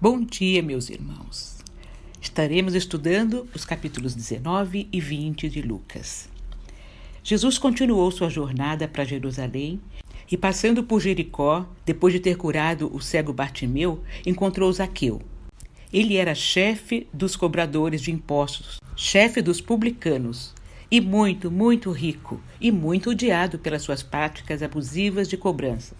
Bom dia, meus irmãos. Estaremos estudando os capítulos 19 e 20 de Lucas. Jesus continuou sua jornada para Jerusalém e, passando por Jericó, depois de ter curado o cego Bartimeu, encontrou Zaqueu. Ele era chefe dos cobradores de impostos, chefe dos publicanos, e muito rico, e muito odiado pelas suas práticas abusivas de cobrança.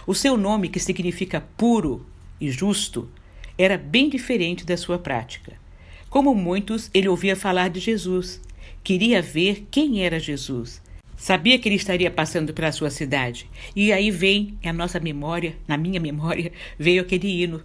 O seu nome, que significa puro e justo, era bem diferente da sua prática. Como muitos, ele ouvia falar de Jesus, queria ver quem era Jesus, sabia que ele estaria passando pela sua cidade. E aí vem a nossa memória, na minha memória, veio aquele hino.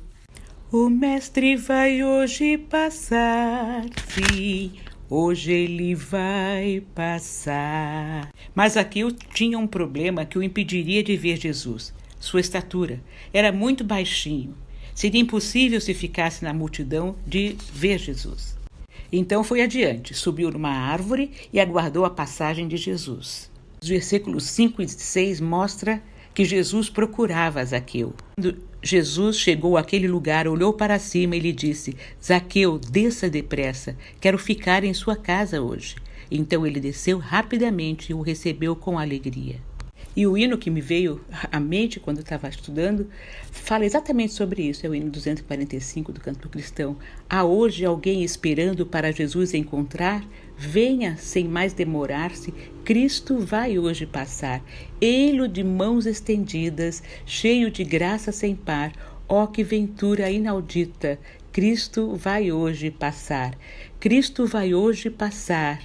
O mestre vai hoje passar, sim, hoje ele vai passar. Mas Zaqueu tinha um problema que o impediria de ver Jesus. Sua estatura era muito baixinho. Seria impossível se ficasse na multidão de ver Jesus. Então foi adiante, subiu numa árvore e aguardou a passagem de Jesus. Os versículos 5 e 6 mostram que Jesus procurava Zaqueu. Quando Jesus chegou àquele lugar, olhou para cima e lhe disse: Zaqueu, desça depressa, quero ficar em sua casa hoje. Então ele desceu rapidamente e o recebeu com alegria. E o hino que me veio à mente quando eu estava estudando fala exatamente sobre isso. É o hino 245 do Canto Cristão. Há hoje alguém esperando para Jesus encontrar? Venha sem mais demorar-se, Cristo vai hoje passar. Ei-lo de mãos estendidas, cheio de graça sem par. Ó que ventura inaudita, Cristo vai hoje passar. Cristo vai hoje passar.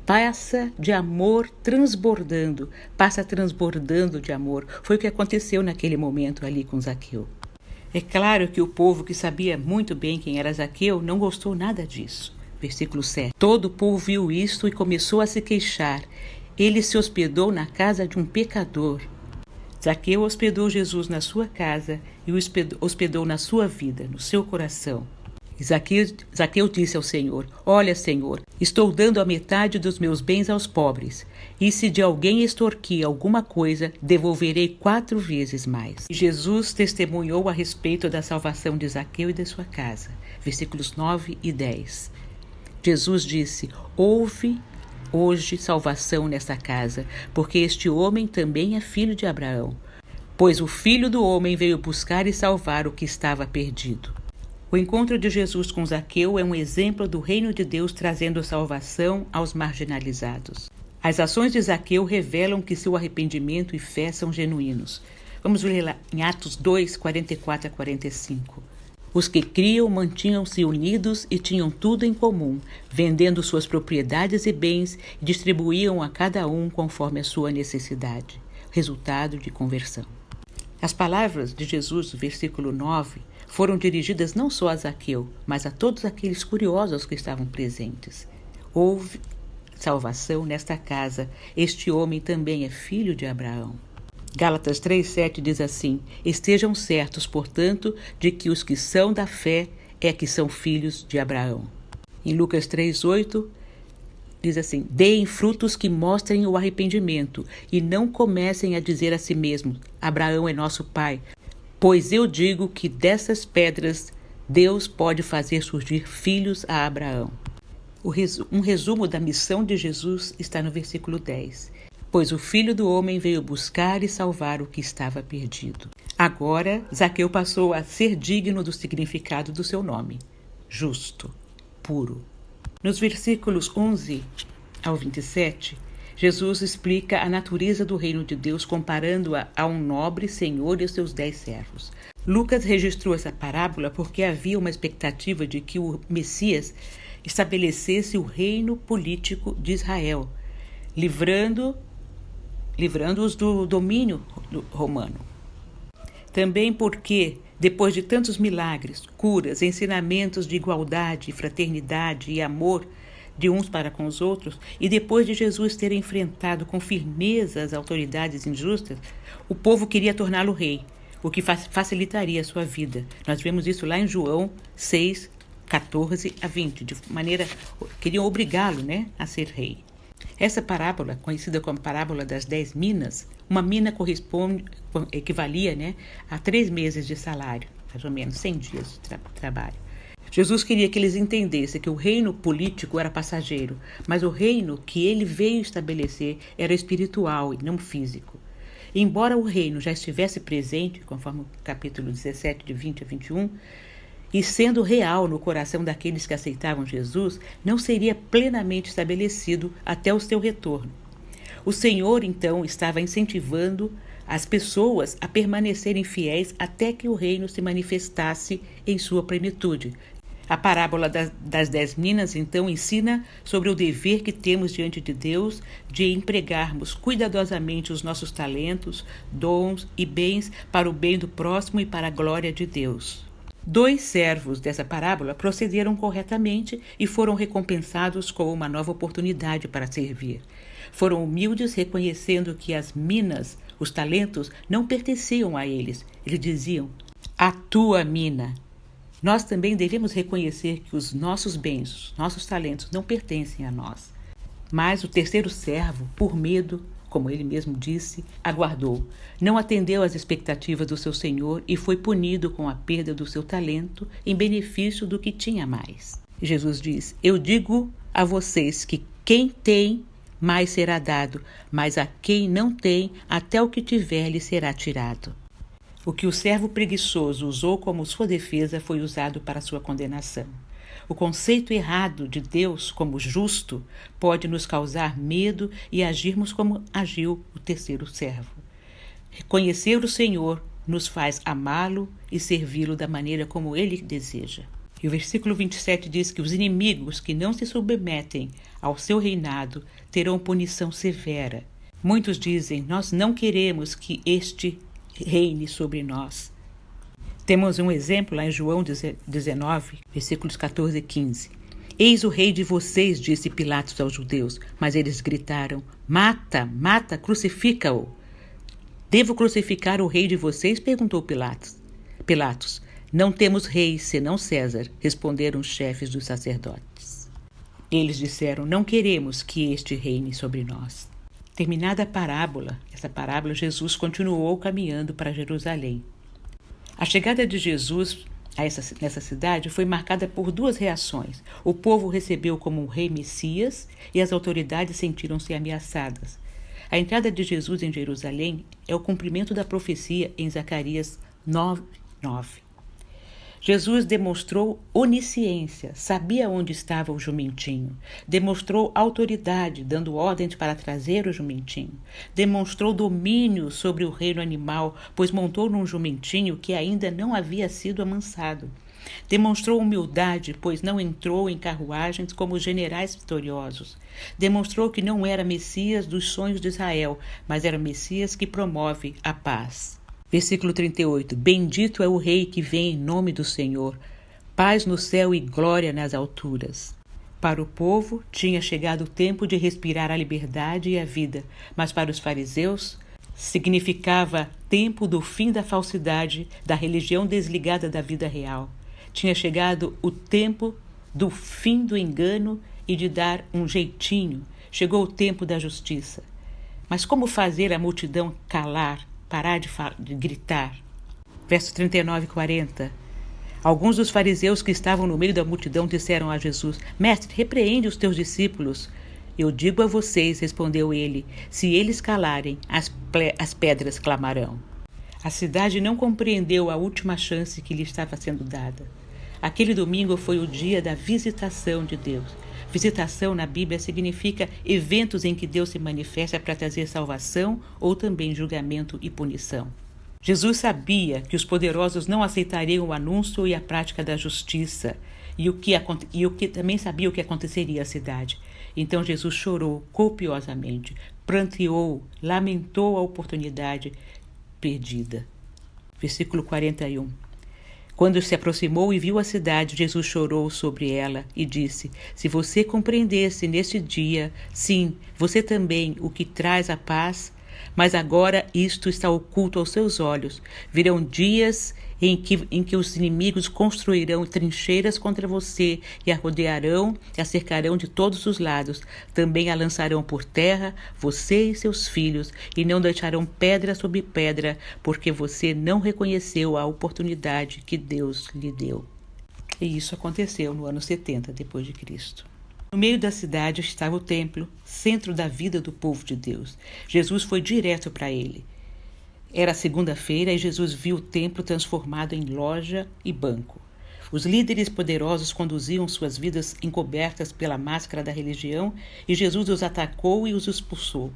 Passa de amor transbordando, passa transbordando de amor. Foi o que aconteceu naquele momento ali com Zaqueu. É claro que o povo, que sabia muito bem quem era Zaqueu, não gostou nada disso. Versículo 7. Todo o povo viu isto e começou a se queixar. Ele se hospedou na casa de um pecador. Zaqueu hospedou Jesus na sua casa e o hospedou na sua vida, no seu coração. Zaqueu disse ao Senhor: Olha, Senhor, estou dando a metade dos meus bens aos pobres, e se de alguém extorquir alguma coisa, devolverei 4 vezes mais. E Jesus testemunhou a respeito da salvação de Zaqueu e de sua casa. Versículos 9 e 10. Jesus disse: Houve hoje salvação nesta casa, porque este homem também é filho de Abraão, pois o Filho do Homem veio buscar e salvar o que estava perdido. O encontro de Jesus com Zaqueu é um exemplo do reino de Deus trazendo salvação aos marginalizados. As ações de Zaqueu revelam que seu arrependimento e fé são genuínos. Vamos ler lá em Atos 2, 44 a 45. Os que criam mantinham-se unidos e tinham tudo em comum, vendendo suas propriedades e bens, e distribuíam a cada um conforme a sua necessidade. Resultado de conversão. As palavras de Jesus, versículo 9, foram dirigidas não só a Zaqueu, mas a todos aqueles curiosos que estavam presentes. Houve salvação nesta casa. Este homem também é filho de Abraão. Gálatas 3,7 diz assim: Estejam certos, portanto, de que os que são da fé é que são filhos de Abraão. Em Lucas 3,8 diz assim: Deem frutos que mostrem o arrependimento e não comecem a dizer a si mesmos: Abraão é nosso pai. Pois eu digo que dessas pedras Deus pode fazer surgir filhos a Abraão. Um resumo da missão de Jesus está no versículo 10. Pois o Filho do Homem veio buscar e salvar o que estava perdido. Agora, Zaqueu passou a ser digno do significado do seu nome: justo, puro. Nos versículos 11 ao 27, Jesus explica a natureza do reino de Deus comparando-a a um nobre senhor e os seus 10 servos. Lucas registrou essa parábola porque havia uma expectativa de que o Messias estabelecesse o reino político de Israel, livrando-os do domínio romano. Também porque, depois de tantos milagres, curas, ensinamentos de igualdade, fraternidade e amor de uns para com os outros, e depois de Jesus ter enfrentado com firmeza as autoridades injustas, o povo queria torná-lo rei, o que facilitaria a sua vida. Nós vemos isso lá em João 6, 14 a 20, de maneira, queriam obrigá-lo, a ser rei. Essa parábola, conhecida como parábola das 10 minas, uma mina equivalia a 3 meses de salário. mais ou menos 100 dias de trabalho. Jesus queria que eles entendessem que o reino político era passageiro, mas o reino que ele veio estabelecer era espiritual e não físico. Embora o reino já estivesse presente, conforme o capítulo 17, de 20 a 21, e sendo real no coração daqueles que aceitavam Jesus, não seria plenamente estabelecido até o seu retorno. O Senhor, então, estava incentivando as pessoas a permanecerem fiéis até que o reino se manifestasse em sua plenitude. A parábola das 10 minas, então, ensina sobre o dever que temos diante de Deus de empregarmos cuidadosamente os nossos talentos, dons e bens para o bem do próximo e para a glória de Deus. 2 servos dessa parábola procederam corretamente e foram recompensados com uma nova oportunidade para servir. Foram humildes, reconhecendo que as minas, os talentos, não pertenciam a eles. Eles diziam: a tua mina. Nós também devemos reconhecer que os nossos bens, os nossos talentos não pertencem a nós. Mas o terceiro servo, por medo, como ele mesmo disse, aguardou. Não atendeu às expectativas do seu senhor e foi punido com a perda do seu talento em benefício do que tinha mais. Jesus diz: eu digo a vocês que quem tem, mais será dado, mas a quem não tem, até o que tiver lhe será tirado. O que o servo preguiçoso usou como sua defesa foi usado para sua condenação. O conceito errado de Deus como justo pode nos causar medo e agirmos como agiu o terceiro servo. Reconhecer o Senhor nos faz amá-lo e servi-lo da maneira como ele deseja. E o versículo 27 diz que os inimigos que não se submetem ao seu reinado terão punição severa. Muitos dizem: nós não queremos que este reine sobre nós. Temos um exemplo lá em João 19, versículos 14 e 15. Eis o rei de vocês, disse Pilatos aos judeus, mas eles gritaram: mata, mata, crucifica-o. Devo crucificar o rei de vocês? Perguntou Pilatos. Não temos rei, senão César, responderam os chefes dos sacerdotes. Eles disseram: não queremos que este reine sobre nós. Terminada essa parábola, Jesus continuou caminhando para Jerusalém. A chegada de Jesus nessa cidade foi marcada por 2 reações. O povo o recebeu como um rei Messias e as autoridades sentiram-se ameaçadas. A entrada de Jesus em Jerusalém é o cumprimento da profecia em Zacarias 9:9. Jesus demonstrou onisciência, sabia onde estava o jumentinho. Demonstrou autoridade, dando ordens para trazer o jumentinho. Demonstrou domínio sobre o reino animal, pois montou num jumentinho que ainda não havia sido amansado. Demonstrou humildade, pois não entrou em carruagens como os generais vitoriosos. Demonstrou que não era Messias dos sonhos de Israel, mas era Messias que promove a paz. Versículo 38. Bendito é o rei que vem em nome do Senhor. Paz no céu e glória nas alturas. Para o povo, tinha chegado o tempo de respirar a liberdade e a vida, mas para os fariseus, significava tempo do fim da falsidade, da religião desligada da vida real. Tinha chegado o tempo do fim do engano e de dar um jeitinho. Chegou o tempo da justiça. Mas como fazer a multidão calar? Parar de gritar. Versos 39 e 40. Alguns dos fariseus que estavam no meio da multidão disseram a Jesus: Mestre, repreende os teus discípulos. Eu digo a vocês, respondeu ele, se eles calarem, as pedras clamarão. A cidade não compreendeu a última chance que lhe estava sendo dada. Aquele domingo foi o dia da visitação de Deus. Visitação na Bíblia significa eventos em que Deus se manifesta para trazer salvação ou também julgamento e punição. Jesus sabia que os poderosos não aceitariam o anúncio e a prática da justiça e também sabia o que aconteceria à cidade. Então Jesus chorou copiosamente, pranteou, lamentou a oportunidade perdida. Versículo 41. Quando se aproximou e viu a cidade, Jesus chorou sobre ela e disse: se você compreendesse neste dia, sim, você também, o que traz a paz, mas agora isto está oculto aos seus olhos. Virão dias em que os inimigos construirão trincheiras contra você e a rodearão e a cercarão de todos os lados. Também a lançarão por terra, você e seus filhos, e não deixarão pedra sobre pedra, porque você não reconheceu a oportunidade que Deus lhe deu. E isso aconteceu no ano 70 depois de Cristo. No meio da cidade estava o templo, centro da vida do povo de Deus. Jesus foi direto para ele. Era segunda-feira e Jesus viu o templo transformado em loja e banco. Os líderes poderosos conduziam suas vidas encobertas pela máscara da religião e Jesus os atacou e os expulsou.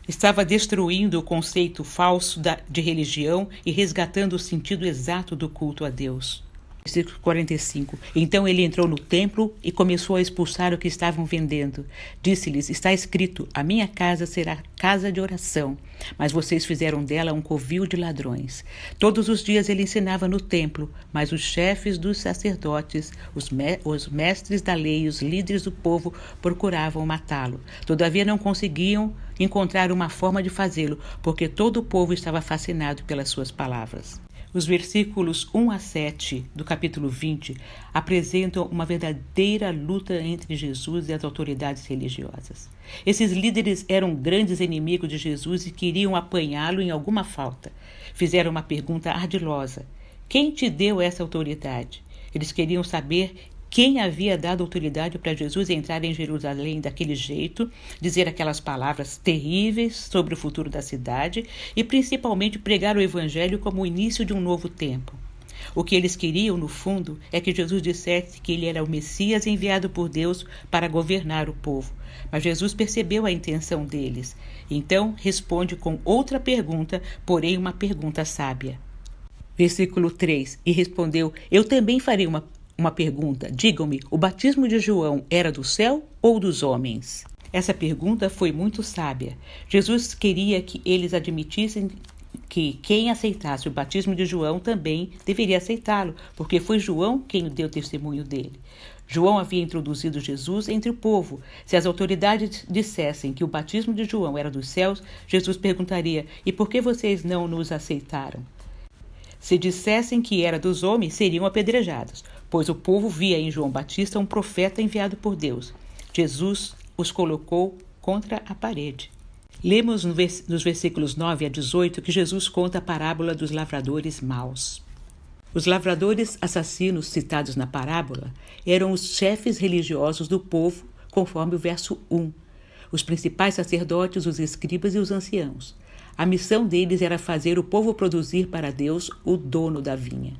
Estava destruindo o conceito falso de religião e resgatando o sentido exato do culto a Deus. Versículo 45. Então ele entrou no templo e começou a expulsar o que estavam vendendo. Disse-lhes, está escrito, a minha casa será casa de oração, mas vocês fizeram dela um covil de ladrões. Todos os dias ele ensinava no templo, mas os chefes dos sacerdotes, os mestres da lei e os líderes do povo procuravam matá-lo. Todavia não conseguiam encontrar uma forma de fazê-lo, porque todo o povo estava fascinado pelas suas palavras. Os versículos 1 a 7 do capítulo 20 apresentam uma verdadeira luta entre Jesus e as autoridades religiosas. Esses líderes eram grandes inimigos de Jesus e queriam apanhá-lo em alguma falta. Fizeram uma pergunta ardilosa: quem te deu essa autoridade? Eles queriam saber quem havia dado autoridade para Jesus entrar em Jerusalém daquele jeito, dizer aquelas palavras terríveis sobre o futuro da cidade e principalmente pregar o evangelho como o início de um novo tempo. O que eles queriam, no fundo, é que Jesus dissesse que ele era o Messias enviado por Deus para governar o povo. Mas Jesus percebeu a intenção deles. Então responde com outra pergunta, porém uma pergunta sábia. Versículo 3. E respondeu, eu também farei uma pergunta. Digam-me, o batismo de João era do céu ou dos homens? Essa pergunta foi muito sábia. Jesus queria que eles admitissem que quem aceitasse o batismo de João também deveria aceitá-lo, porque foi João quem deu testemunho dele. João havia introduzido Jesus entre o povo. Se as autoridades dissessem que o batismo de João era dos céus, Jesus perguntaria, e por que vocês não nos aceitaram? Se dissessem que era dos homens, seriam apedrejados, pois o povo via em João Batista um profeta enviado por Deus. Jesus os colocou contra a parede. Lemos nos versículos 9 a 18 que Jesus conta a parábola dos lavradores maus. Os lavradores assassinos citados na parábola eram os chefes religiosos do povo, conforme o verso 1, os principais sacerdotes, os escribas e os anciãos. A missão deles era fazer o povo produzir para Deus, o dono da vinha.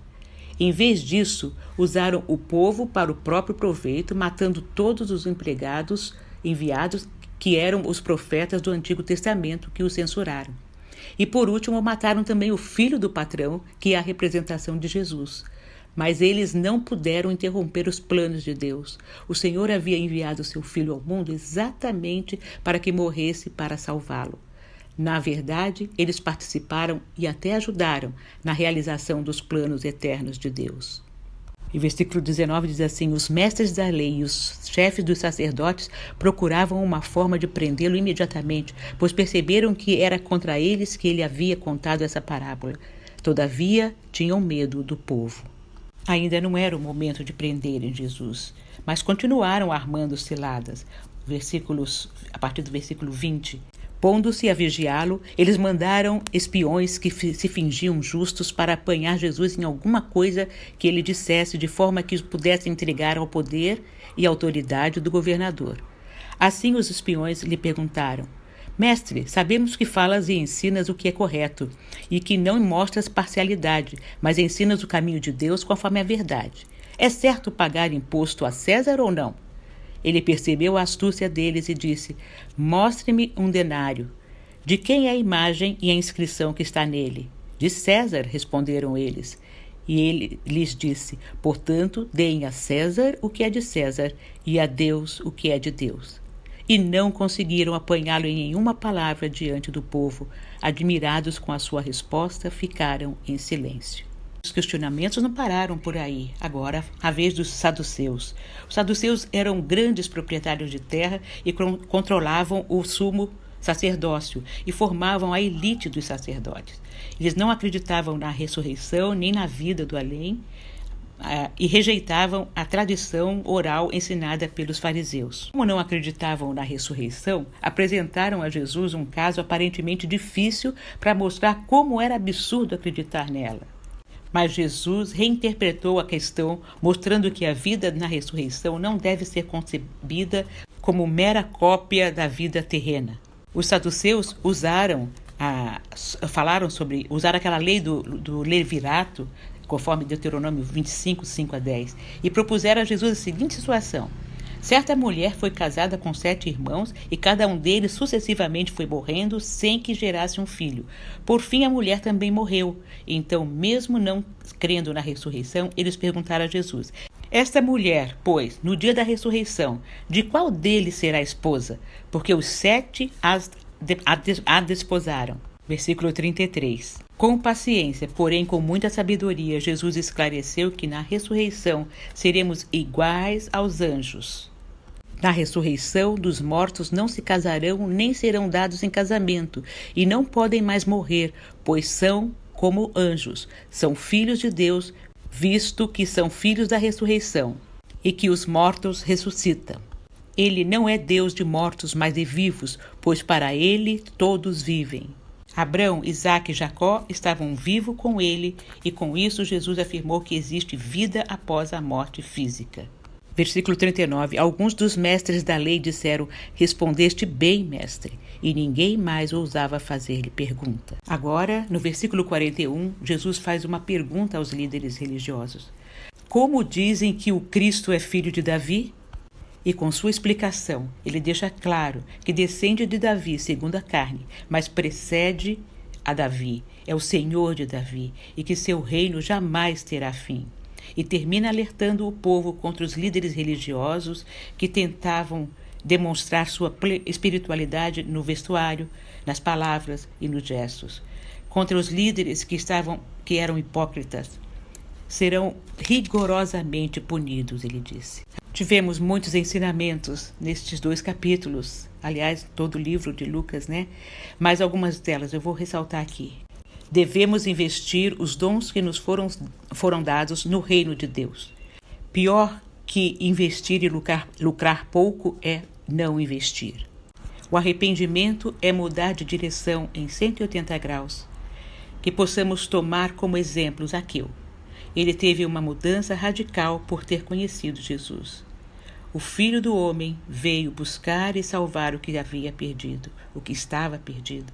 Em vez disso, usaram o povo para o próprio proveito, matando todos os empregados enviados, que eram os profetas do Antigo Testamento, que o censuraram. E por último, mataram também o filho do patrão, que é a representação de Jesus. Mas eles não puderam interromper os planos de Deus. O Senhor havia enviado seu filho ao mundo exatamente para que morresse para salvá-lo. Na verdade, eles participaram e até ajudaram na realização dos planos eternos de Deus. E versículo 19 diz assim, os mestres da lei e os chefes dos sacerdotes procuravam uma forma de prendê-lo imediatamente, pois perceberam que era contra eles que ele havia contado essa parábola. Todavia, tinham medo do povo. Ainda não era o momento de prenderem Jesus, mas continuaram armando ciladas. A partir do versículo 20. Pondo-se a vigiá-lo, eles mandaram espiões que se fingiam justos para apanhar Jesus em alguma coisa que ele dissesse, de forma que pudesse entregar ao poder e autoridade do governador. Assim os espiões lhe perguntaram, Mestre, sabemos que falas e ensinas o que é correto, e que não mostras parcialidade, mas ensinas o caminho de Deus conforme a verdade. É certo pagar imposto a César ou não? Ele percebeu a astúcia deles e disse, mostre-me um denário. De quem é a imagem e a inscrição que está nele? De César, responderam eles. E ele lhes disse, portanto, deem a César o que é de César e a Deus o que é de Deus. E não conseguiram apanhá-lo em nenhuma palavra diante do povo. Admirados com a sua resposta, ficaram em silêncio. Os questionamentos não pararam por aí. Agora, a vez dos saduceus. Os saduceus eram grandes proprietários de terra e controlavam o sumo sacerdócio e formavam a elite dos sacerdotes. Eles não acreditavam na ressurreição nem na vida do além e rejeitavam a tradição oral ensinada pelos fariseus. Como não acreditavam na ressurreição, apresentaram a Jesus um caso aparentemente difícil para mostrar como era absurdo acreditar nela. Mas Jesus reinterpretou a questão, mostrando que a vida na ressurreição não deve ser concebida como mera cópia da vida terrena. Os saduceus usaram aquela lei do levirato, conforme Deuteronômio 25, 5 a 10, e propuseram a Jesus a seguinte situação. Certa mulher foi casada com 7 irmãos e cada um deles sucessivamente foi morrendo sem que gerasse um filho. Por fim, a mulher também morreu. Então, mesmo não crendo na ressurreição, eles perguntaram a Jesus: esta mulher, pois, no dia da ressurreição, de qual deles será esposa? Porque os 7 a desposaram. Versículo 33. Com paciência, porém com muita sabedoria, Jesus esclareceu que na ressurreição seremos iguais aos anjos. Na ressurreição dos mortos não se casarão nem serão dados em casamento e não podem mais morrer, pois são como anjos, são filhos de Deus, visto que são filhos da ressurreição e que os mortos ressuscitam. Ele não é Deus de mortos, mas de vivos, pois para ele todos vivem. Abraão, Isaque e Jacó estavam vivos com ele e com isso Jesus afirmou que existe vida após a morte física. Versículo 39. Alguns dos mestres da lei disseram: respondeste bem, mestre. E ninguém mais ousava fazer-lhe pergunta. Agora, no versículo 41, Jesus faz uma pergunta aos líderes religiosos. Como dizem que o Cristo é filho de Davi? E com sua explicação, ele deixa claro que descende de Davi segundo a carne, mas precede a Davi, é o Senhor de Davi, e que seu reino jamais terá fim. E termina alertando o povo contra os líderes religiosos que tentavam demonstrar sua espiritualidade no vestuário, nas palavras e nos gestos. Contra os líderes que eram hipócritas, serão rigorosamente punidos, ele disse. Tivemos muitos ensinamentos nestes 2 capítulos, aliás, todo o livro de Lucas, né? Mas algumas delas eu vou ressaltar aqui. Devemos investir os dons que nos foram dados no reino de Deus. Pior que investir e lucrar pouco é não investir. O arrependimento é mudar de direção em 180 graus. Que possamos tomar como exemplo Zaqueu. Ele teve uma mudança radical por ter conhecido Jesus. O Filho do Homem veio buscar e salvar o que havia perdido, o que estava perdido.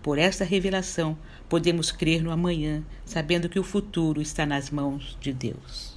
Por esta revelação, podemos crer no amanhã, sabendo que o futuro está nas mãos de Deus.